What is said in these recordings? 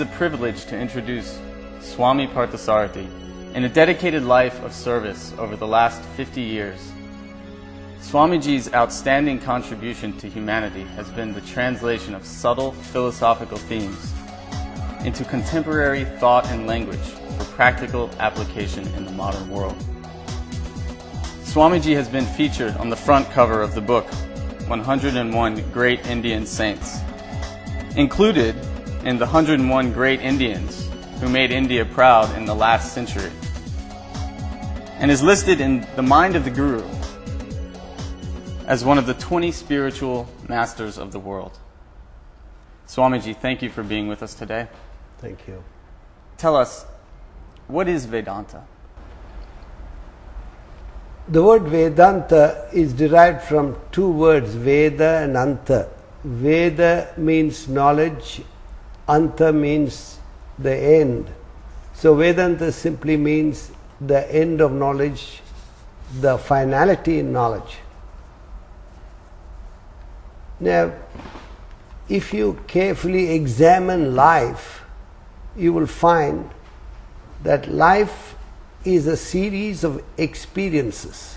is a privilege to introduce Swami Parthasarathy in a dedicated life of service over the last 50 years. Swamiji's outstanding contribution to humanity has been the translation of subtle philosophical themes into contemporary thought and language for practical application in the modern world. Swamiji has been featured on the front cover of the book 101 Great Indian Saints, included in the 101 Great Indians who made India proud in the last century, and is listed in the Mind of the Guru as one of the 20 spiritual masters of the world. Swamiji, thank you for being with us today. Thank you. Tell us, what is Vedanta? The word Vedanta is derived from two words, Veda and Anta. Veda means knowledge, Anta means the end. So Vedanta simply means the end of knowledge, the finality in knowledge. Now, if you carefully examine life, you will find that life is a series of experiences.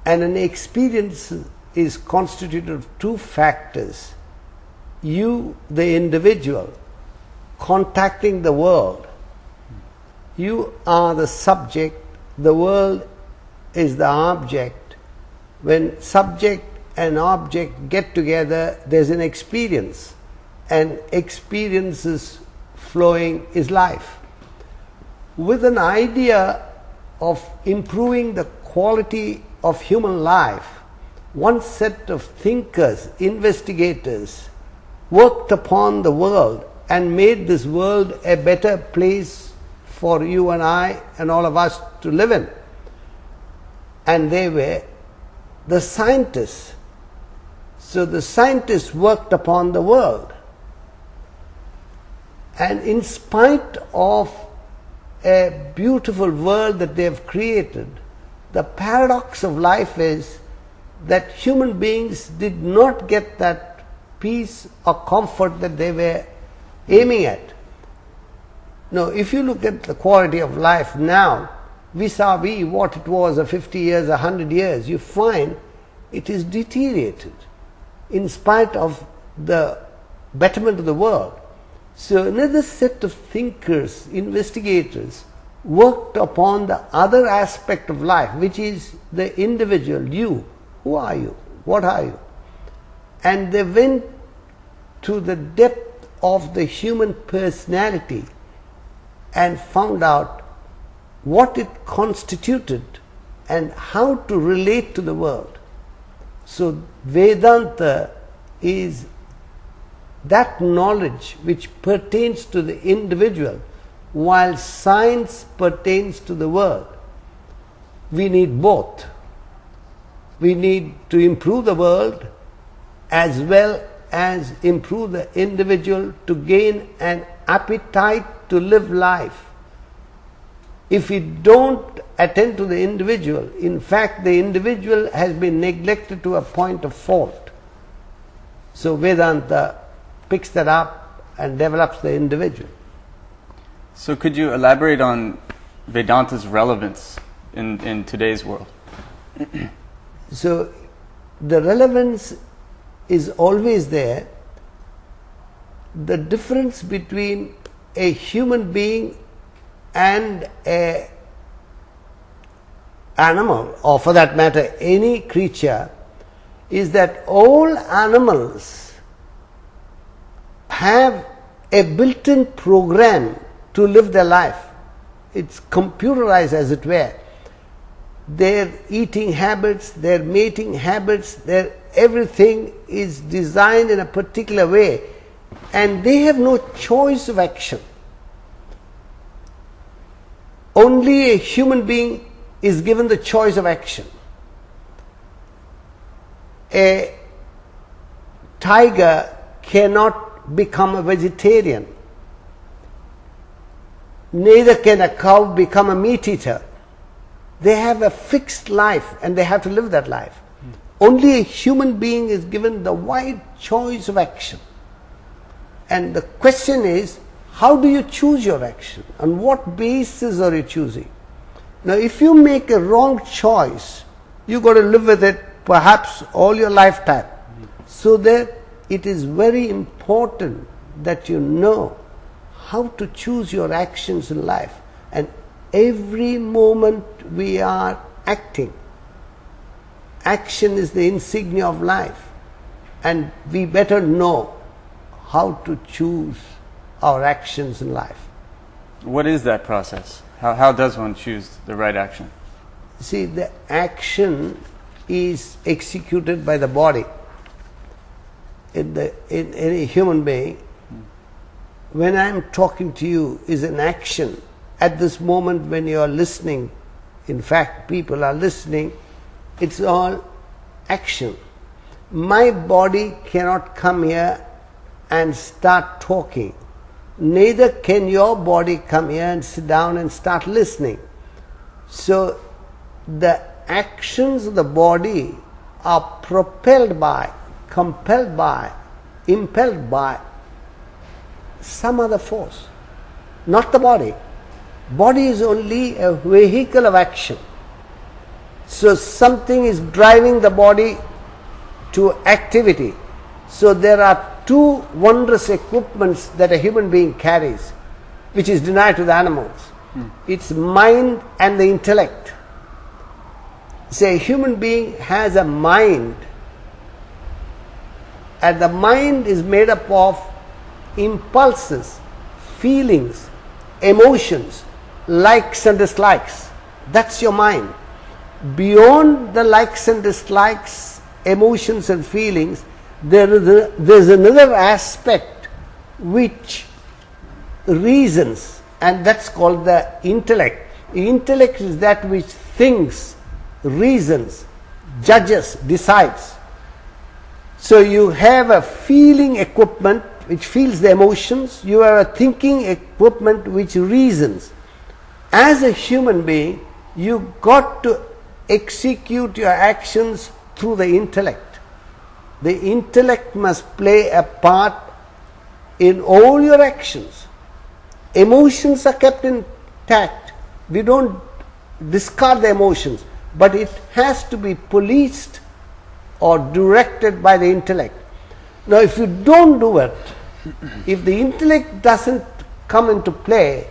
And an experience is constituted of two factors. You, the individual, contacting the world. You are the subject, the world is the object. When subject and object get together, there's an experience, and experiences flowing is life. With an idea of improving the quality of human life, one set of thinkers, investigators, worked upon the world and made this world a better place for you and I and all of us to live in. And they were the scientists. So the scientists worked upon the world. And in spite of a beautiful world that they have created, the paradox of life is that human beings did not get that peace or comfort that they were aiming at. Now, if you look at the quality of life now, vis-a-vis what it was 50 years, 100 years, you find it is deteriorated in spite of the betterment of the world. So another set of thinkers, investigators, worked upon the other aspect of life, which is the individual, you. Who are you? What are you? And they went to the depth of the human personality and found out what it constituted and how to relate to the world. So Vedanta is that knowledge which pertains to the individual, while science pertains to the world. We need both. We need to improve the world as well as improve the individual to gain an appetite to live life. If we don't attend to the individual, in fact the individual has been neglected to a point of fault. So Vedanta picks that up and develops the individual. So could you elaborate on Vedanta's relevance in today's world? So the relevance is always there. The difference between a human being and an animal, or for that matter any creature, is that all animals have a built-in program to live their life. It's computerized, as it were. Their eating habits, their mating habits, their everything is designed in a particular way, and they have no choice of action. Only a human being is given the choice of action. A tiger cannot become a vegetarian. Neither can a cow become a meat eater. They have a fixed life and they have to live that life. Only a human being is given the wide choice of action. And the question is, how do you choose your action? On what basis are you choosing? Now, if you make a wrong choice, you've got to live with it perhaps all your lifetime. So that it is very important that you know how to choose your actions in life. And every moment we are acting. Action is the insignia of life. And we better know how to choose our actions in life. What is that process? How does one choose the right action? See, the action is executed by the body. In any human being, when I am talking to you is an action. At this moment when you are listening, in fact people are listening, it's all action. My body cannot come here and start talking. Neither can your body come here and sit down and start listening. So the actions of the body are propelled by, compelled by, impelled by some other force, not the body. Body is only a vehicle of action. So something is driving the body to activity. So there are two wondrous equipments that a human being carries, which is denied to the animals. It's mind and the intellect. Say a human being has a mind, and the mind is made up of impulses, feelings, emotions, likes and dislikes. That's your mind. Beyond the likes and dislikes, emotions and feelings, there's another aspect which reasons, and that's called the intellect. The intellect is that which thinks, reasons, judges, decides. So you have a feeling equipment which feels the emotions, you have a thinking equipment which reasons. As a human being, you got to execute your actions through the intellect. The intellect must play a part in all your actions. Emotions are kept intact. We don't discard the emotions, but it has to be policed or directed by the intellect. Now, if you don't do it, if the intellect doesn't come into play,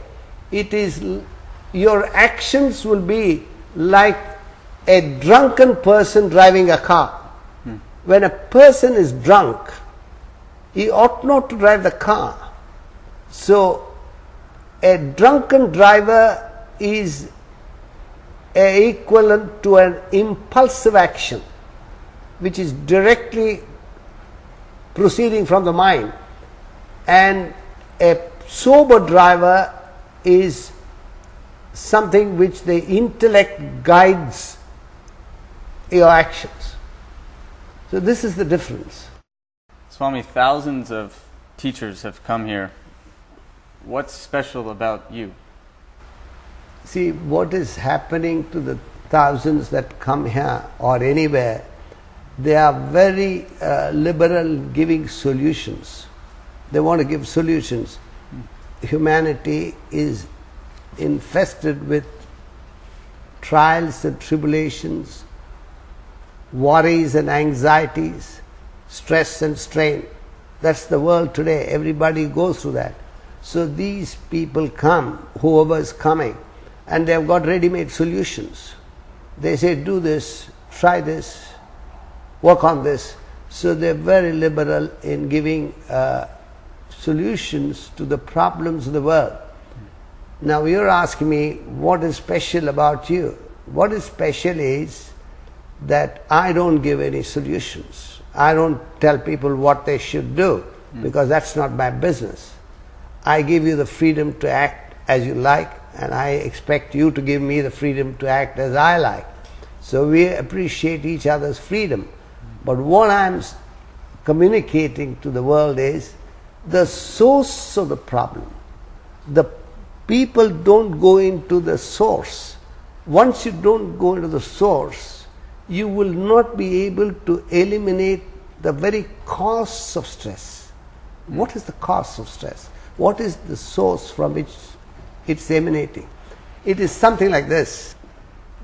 it is your actions will be like a drunken person driving a car. When a person is drunk, he ought not to drive the car. So a drunken driver is equivalent to an impulsive action which is directly proceeding from the mind, and a sober driver is something which the intellect guides your actions. So this is the difference. Swami, thousands of teachers have come here. What's special about you? See, what is happening to the thousands that come here or anywhere, they are very liberal giving solutions. They want to give solutions. Humanity is infested with trials and tribulations, worries and anxieties, stress and strain. That's the world today. Everybody goes through that. So these people come, whoever is coming, and they have got ready-made solutions. They say, do this, try this, work on this. So they're very liberal in giving solutions to the problems of the world. Now you're asking me, what is special about you? What is special is that I don't give any solutions. I don't tell people what they should do, because that's not my business. I give you the freedom to act as you like, and I expect you to give me the freedom to act as I like. So we appreciate each other's freedom. But what I'm communicating to the world is the source of the problem. The people don't go into the source. Once you don't go into the source, you will not be able to eliminate the very cause of stress. What is the cause of stress? What is the source from which it's emanating? It is something like this.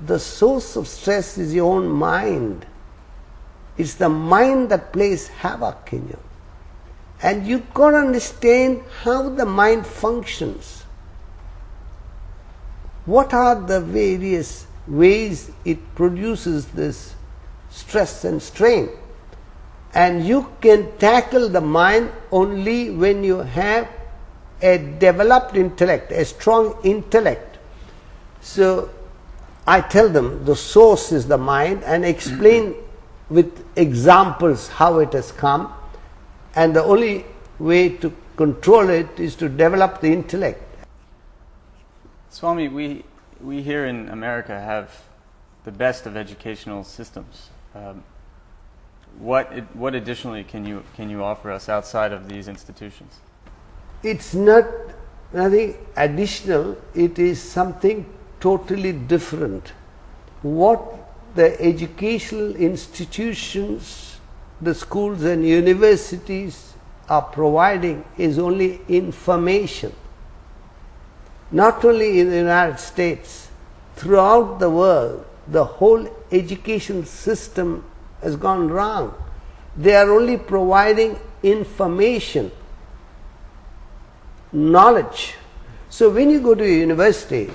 The source of stress is your own mind. It's the mind that plays havoc in you. And you've got to understand how the mind functions. What are the various ways it produces this stress and strain? And you can tackle the mind only when you have a developed intellect, a strong intellect. So I tell them the source is the mind and explain with examples how it has come, and the only way to control it is to develop the intellect. Swami, we here in America have the best of educational systems. What additionally can you offer us outside of these institutions? It's not nothing additional, it is something totally different. What the educational institutions, the schools and universities are providing is only information. Not only in the United States, throughout the world, the whole education system has gone wrong. They are only providing information, knowledge. So when you go to a university,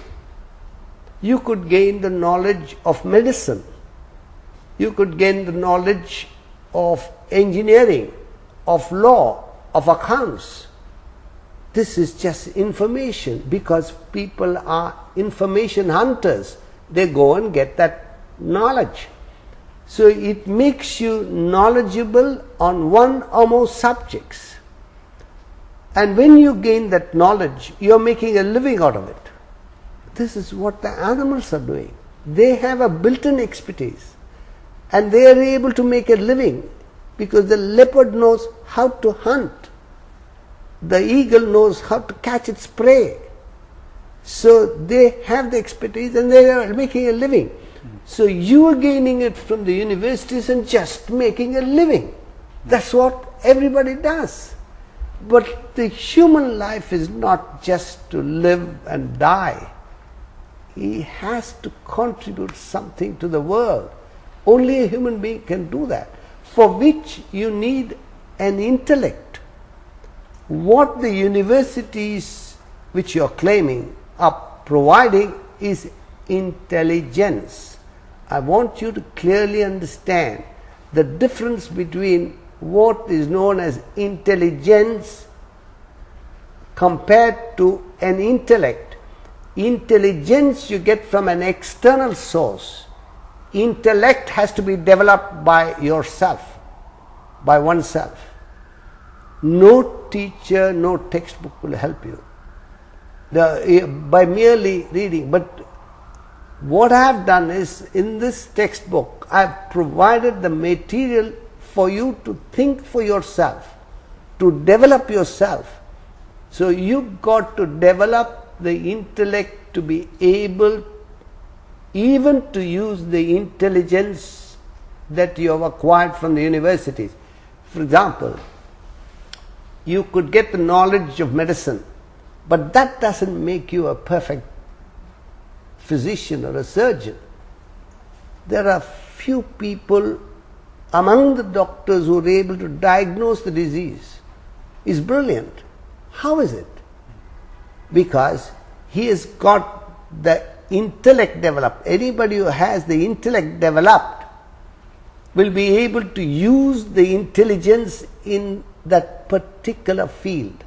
you could gain the knowledge of medicine, you could gain the knowledge of engineering, of law, of accounts. This is just information, because people are information hunters. They go and get that knowledge. So it makes you knowledgeable on one or more subjects. And when you gain that knowledge, you are making a living out of it. This is what the animals are doing. They have a built-in expertise, and they are able to make a living, because the leopard knows how to hunt. The eagle knows how to catch its prey. So they have the expertise and they are making a living. So you are gaining it from the universities and just making a living. That's what everybody does. But the human life is not just to live and die. He has to contribute something to the world. Only a human being can do that, for which you need an intellect. What the universities which you are claiming are providing is intelligence. I want you to clearly understand the difference between what is known as intelligence compared to an intellect. Intelligence you get from an external source. Intellect has to be developed by yourself, by oneself. No teacher, no textbook will help you by merely reading. But what I have done is, in this textbook, I have provided the material for you to think for yourself, to develop yourself. So you've got to develop the intellect to be able even to use the intelligence that you have acquired from the universities. For example, you could get the knowledge of medicine, but that doesn't make you a perfect physician or a surgeon. There are few people among the doctors who are able to diagnose the disease. Is brilliant. How is it? Because he has got the intellect developed. Anybody who has the intellect developed will be able to use the intelligence in that particular field.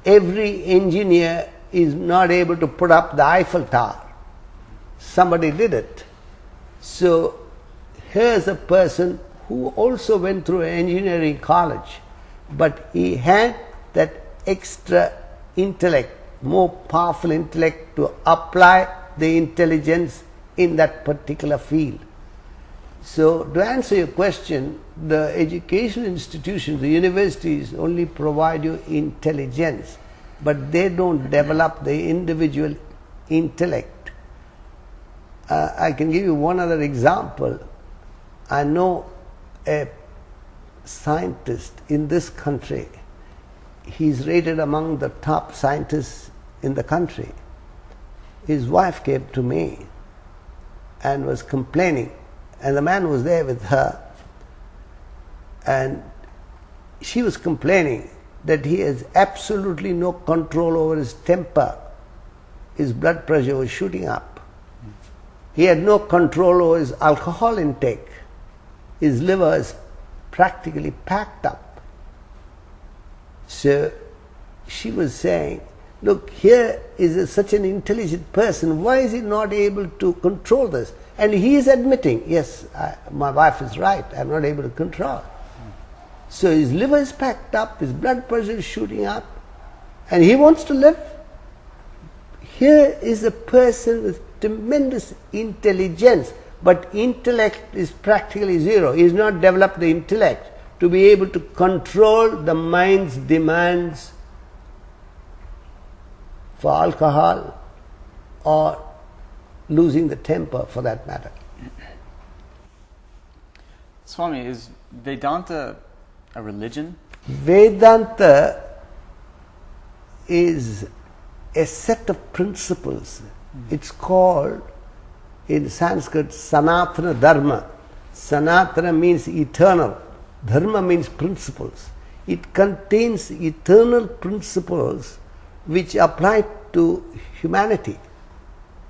Every engineer is not able to put up the Eiffel Tower. Somebody did it. So here's a person who also went through an engineering college, but he had that extra intellect, more powerful intellect, to apply the intelligence in that particular field. So to answer your question, the educational institutions, the universities only provide you intelligence, but they don't develop the individual intellect. I can give you one other example. I know a scientist in this country. he's rated among the top scientists in the country. His wife came to me and was complaining, and the man was there with her, and she was complaining that he has absolutely no control over his temper. His blood pressure was shooting up. He had no control over his alcohol intake. His liver is practically packed up. So she was saying, look, here is such an intelligent person, why is he not able to control this? And he is admitting, yes, my wife is right, I am not able to control. So his liver is packed up, his blood pressure is shooting up, and he wants to live. Here is a person with tremendous intelligence, but intellect is practically zero. He has not developed the intellect to be able to control the mind's demands for alcohol or losing the temper for that matter. Swami, is Vedanta a religion? Vedanta is a set of principles. It's called in Sanskrit Sanatana Dharma. Sanatana means eternal. Dharma means principles. It contains eternal principles which apply to humanity.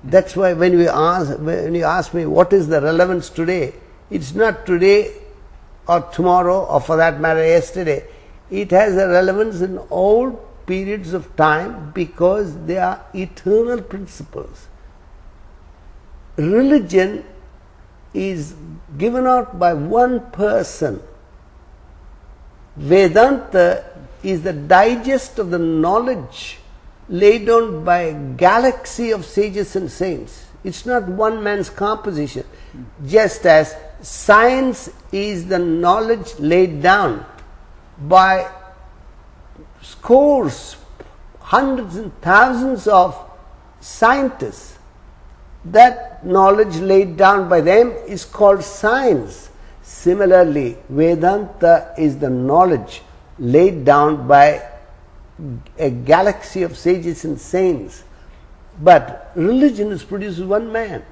That's why when you ask me what is the relevance today, it's not today or tomorrow or for that matter yesterday. It has a relevance in all periods of time because they are eternal principles. Religion is given out by one person. Vedanta is the digest of the knowledge laid down by a galaxy of sages and saints. It's not one man's composition. Just as science is the knowledge laid down by scores, hundreds and thousands of scientists, that knowledge laid down by them is called science. Similarly, Vedanta is the knowledge laid down by a galaxy of sages and saints. But religion is produced one man,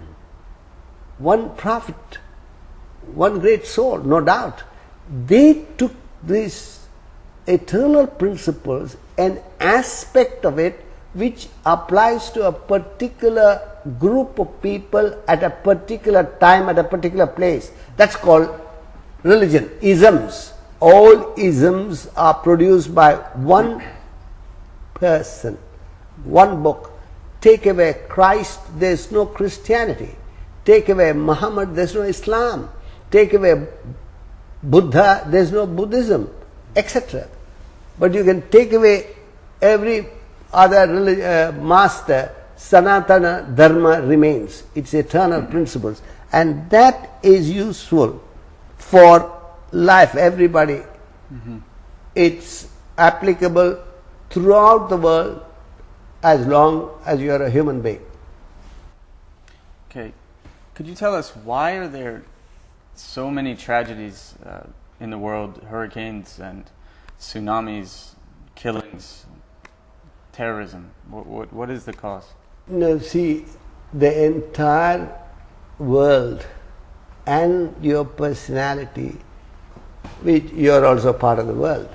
one prophet, one great soul, no doubt. They took these eternal principles, an aspect of it which applies to a particular group of people at a particular time, at a particular place. That's called religion. Isms. All isms are produced by one person, one book. Take away Christ, there is no Christianity. Take away Muhammad, there is no Islam. Take away Buddha, there is no Buddhism, etc. But you can take away every other master, Sanatana Dharma remains. Its eternal principles. And that is useful for life, everybody. It's applicable throughout the world as long as you are a human being. Okay. Could you tell us why are there so many tragedies in the world, hurricanes and tsunamis, killings, terrorism? What is the cause? No, see, the entire world and your personality, which you are also part of the world,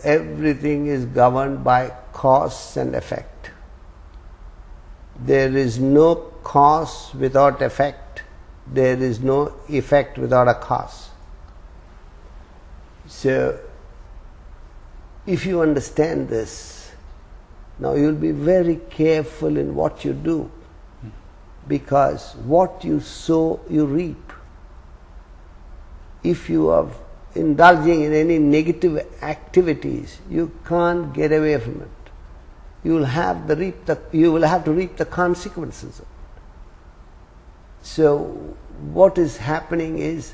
everything is governed by cause and effect. There is no cause without effect. There is no effect without a cause. So, if you understand this, now you will be very careful in what you do, because what you sow, you reap. If you are indulging in any negative activities, you can't get away from it. You will have to reap the consequences of it. So what is happening is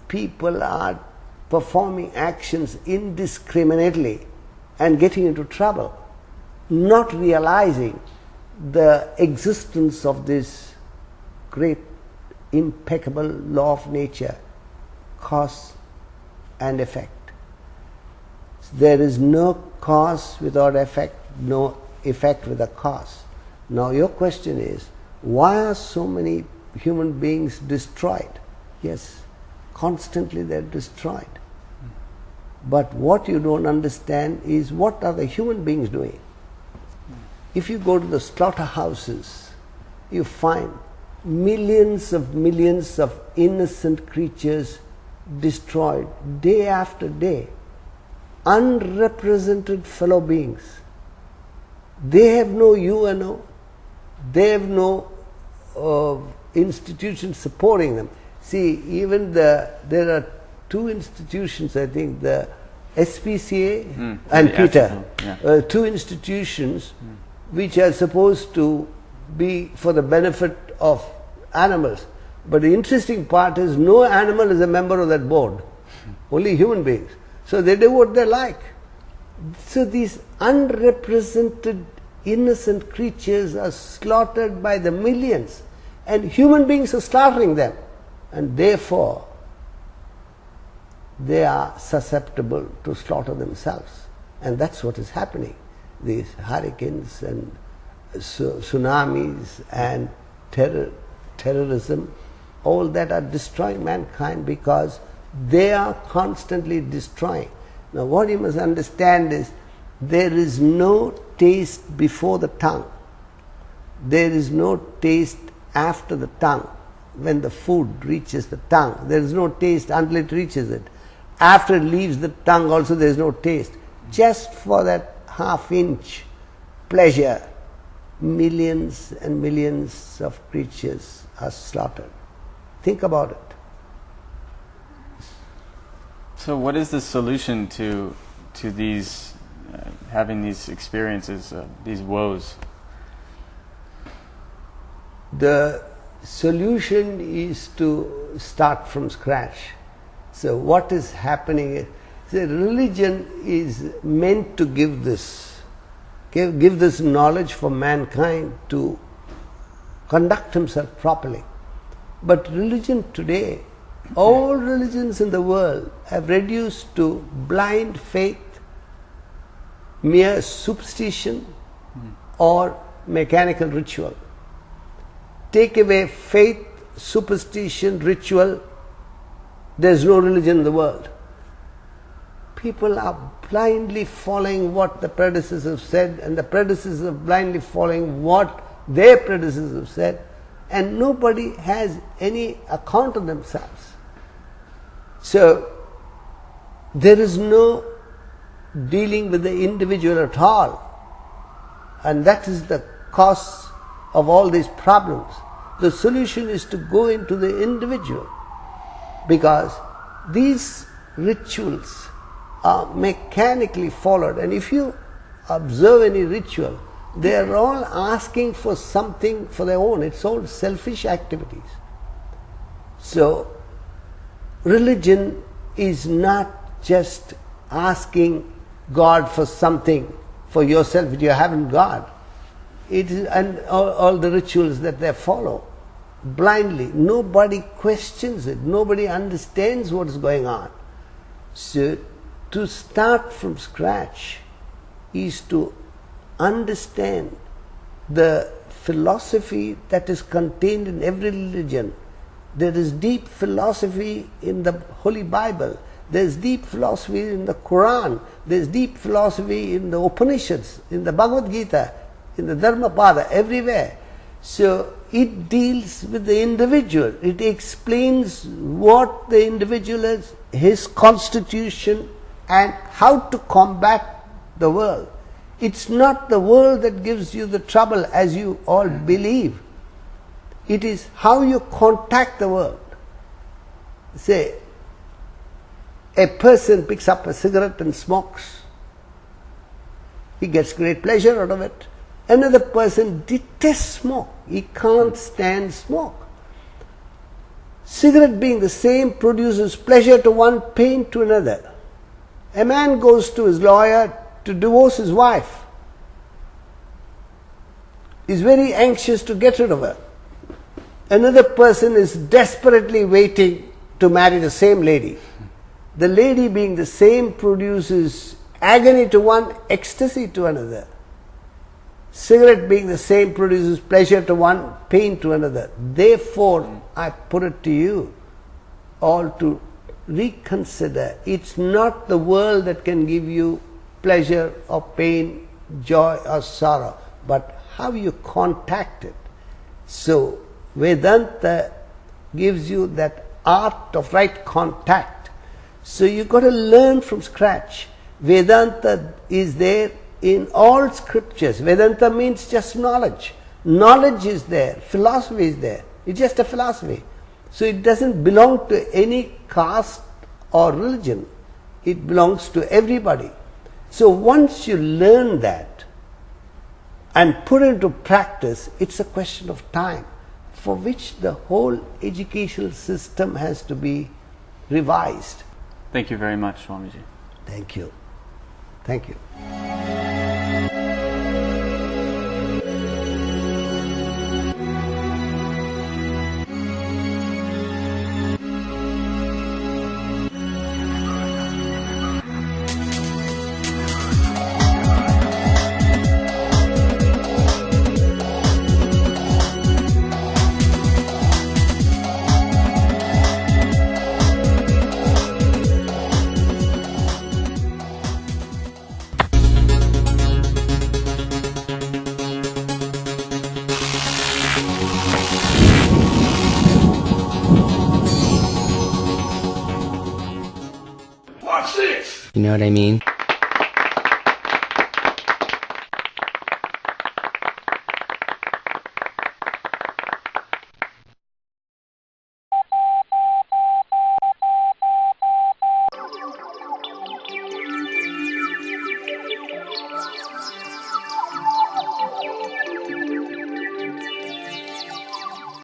people are performing actions indiscriminately and getting into trouble, not realizing the existence of this great impeccable law of nature, cause and effect. There is no cause without effect, no effect with a cause. Now your question is, why are so many human beings destroyed? Yes, constantly they are destroyed. But what you don't understand is, what are the human beings doing? If you go to the slaughterhouses, you find millions of innocent creatures destroyed day after day. Unrepresented fellow beings. They have no UNO, they have no institution supporting them. See, even there are two institutions, I think, the SPCA and PETA, two institutions which are supposed to be for the benefit of animals. But the interesting part is, no animal is a member of that board, only human beings. So they do what they like. So these unrepresented innocent creatures are slaughtered by the millions, and human beings are slaughtering them, and therefore they are susceptible to slaughter themselves. And that's what is happening. These hurricanes and tsunamis and terrorism, all that are destroying mankind because they are constantly destroying. Now what you must understand is, there is no taste before the tongue. There is no taste after the tongue. When the food reaches the tongue, there is no taste until it reaches it. After it leaves the tongue also there is no taste. Just for that half-inch pleasure, millions and millions of creatures are slaughtered. Think about it. So what is the solution to these, having these experiences, these woes? The solution is to start from scratch. So what is happening is, religion is meant to give this knowledge for mankind to conduct himself properly. But religion today, all religions in the world have reduced to blind faith, mere superstition, or mechanical ritual. Take away faith, superstition, ritual, there is no religion in the world. People are blindly following what the predecessors said, and the predecessors are blindly following what their predecessors said, and nobody has any account of themselves. So there is no dealing with the individual at all, and that is the cause of all these problems. The solution is to go into the individual, because these rituals are mechanically followed, and if you observe any ritual, they are all asking for something for their own. It's all selfish activities. So religion is not just asking God for something for yourself which you haven't got. It is, and all the rituals that they follow blindly. Nobody questions it. Nobody understands what is going on. So to start from scratch is to understand the philosophy that is contained in every religion. There is deep philosophy in the Holy Bible. There is deep philosophy in the Quran. There is deep philosophy in the Upanishads, in the Bhagavad Gita, in the Dharmapada, everywhere. So it deals with the individual. It explains what the individual is, his constitution, and how to combat the world. It's not the world that gives you the trouble, as you all believe. It is how you contact the world. Say, a person picks up a cigarette and smokes. He gets great pleasure out of it. Another person detests smoke. He can't stand smoke. Cigarette being the same produces pleasure to one, pain to another. A man goes to his lawyer to divorce his wife. He's very anxious to get rid of her. Another person is desperately waiting to marry the same lady. The lady being the same produces agony to one, ecstasy to another. Cigarette being the same produces pleasure to one, pain to another. Therefore, I put it to you all to reconsider. It's not the world that can give you pleasure or pain, joy or sorrow, but how you contact it. So, Vedanta gives you that art of right contact. So you've got to learn from scratch. Vedanta is there in all scriptures. Vedanta means just knowledge. Knowledge is there, philosophy is there. It's just a philosophy. So it doesn't belong to any caste or religion. It belongs to everybody. So once you learn that and put it into practice, it's a question of time, for which the whole educational system has to be revised. Thank you very much, Swamiji. Thank you. Thank you. You know what I mean?